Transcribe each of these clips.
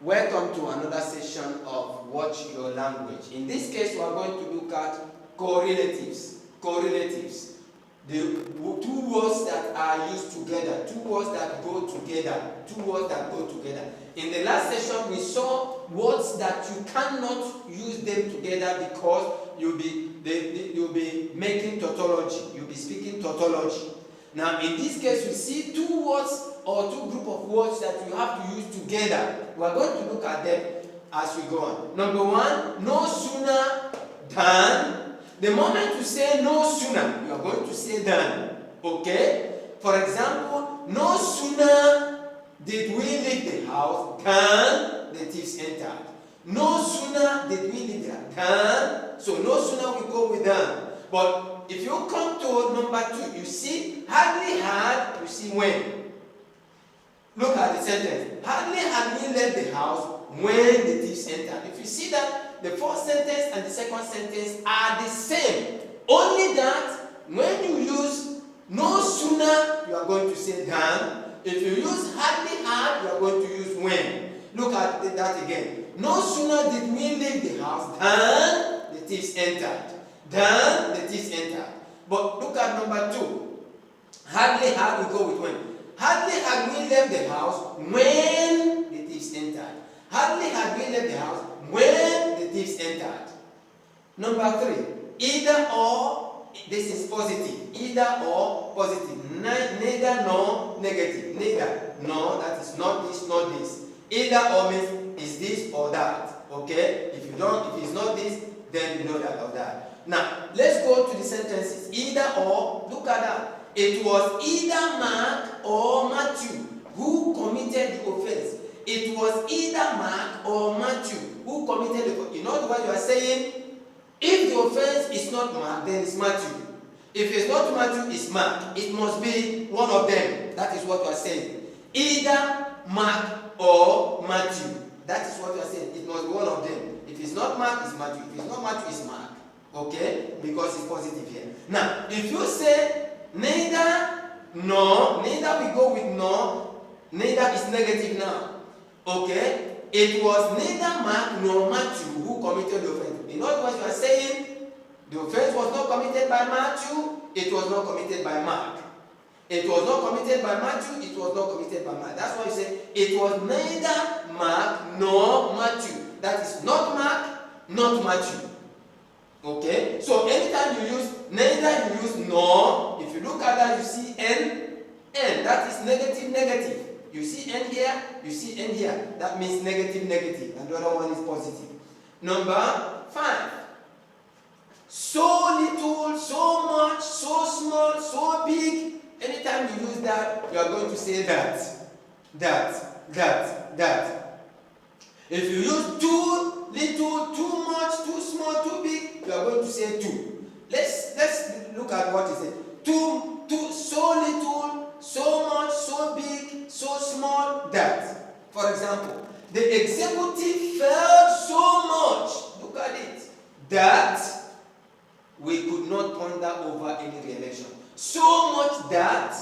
Welcome to another session of Watch Your Language. In this case, we are going to look at correlatives. Correlatives. The two words that are used together, two words that go together, two words that go together. In the last session, we saw words that you cannot use them together because you'll be making tautology. You'll be speaking tautology. Now, in this case, we see two words or two group of words that you have to use together. We are going to look at them as we go on. Number one, no sooner than. The moment you say no sooner, you are going to say than. Okay? For example, no sooner did we leave the house than the thieves entered. No sooner did we leave the house than. So no sooner we go with than. But if you come to number two, you see hardly had, you see when. Look at the sentence. Hardly had we left the house when the thieves entered. If you see that the first sentence and the second sentence are the same, only that when you use no sooner, you are going to say than. If you use hardly had, you are going to use when. Look at that again. No sooner did we leave the house than the thieves entered. Than the thieves entered. But look at number two. Hardly had, we go with when. Hardly had we left the house when the thieves entered. Hardly had we left the house when the thieves entered. Number three, either or, this is positive. Either or, positive. Neither nor, negative. Neither, no, that is not this, not this. Either or means is this or that. Okay? If it's not this, then you know that or that. Now, let's go to the sentences. Either or, look at that. It was either Mark or Matthew who committed the offense. It was either Mark or Matthew who committed the offense. You know what you are saying? If the offense is not Mark, then it's Matthew. If it's not Matthew, it's Mark. It must be one of them. That is what you are saying. Either Mark or Matthew. That is what you are saying. It must be one of them. If it's not Mark, it's Matthew. If it's not Matthew, it's Mark. Okay? Because it's positive here. Now, if you say neither nor, neither we go with nor, neither is negative now. Okay? It was neither Mark nor Matthew who committed the offense. In other words, you are saying the offense was not committed by Matthew, it was not committed by Mark. It was not committed by Matthew, it was not committed by Mark. That's why you say it was neither Mark nor Matthew. That is not Mark, not Matthew. Okay? So anytime you use neither, you use nor. If you look at that, you see n. That is negative, negative. You see n here, you see n here. That means negative, negative. And the other one is positive. Number 5. So little, so much, so small, so big. Anytime you use that, you are going to say that. That. If you use too little, too much, too small, too big, you are going to say too. Let's look at what it says. Too, so little, so much, so big, so small, that. For example, the executive felt so much, look at it, that we could not ponder over any re-election. So much that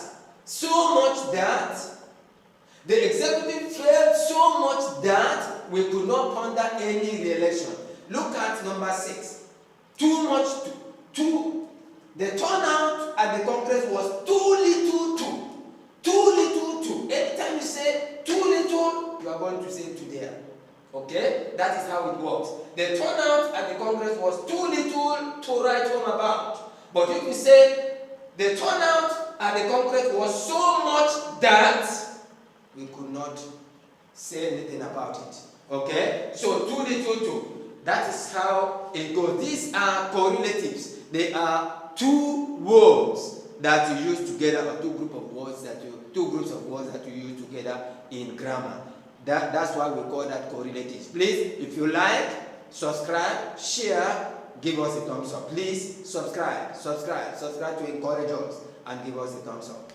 the executive felt so much that we could not ponder any re-election. Look at number 6. Too much too. The turnout at the Congress was too little too. Too little too. Anytime you say too little, you are going to say too there. Okay? That is how it works. The turnout at the Congress was too little to write home about. But if you say the turnout at the Congress was so much that we could not say anything about it. Okay? So too little too. That is how it goes. These are correlatives. They are two words that you use together, or two groups of words that you use together in grammar. That's why we call that correlatives. Please, if you like, subscribe, share, give us a thumbs up. Please subscribe to encourage us and give us a thumbs up.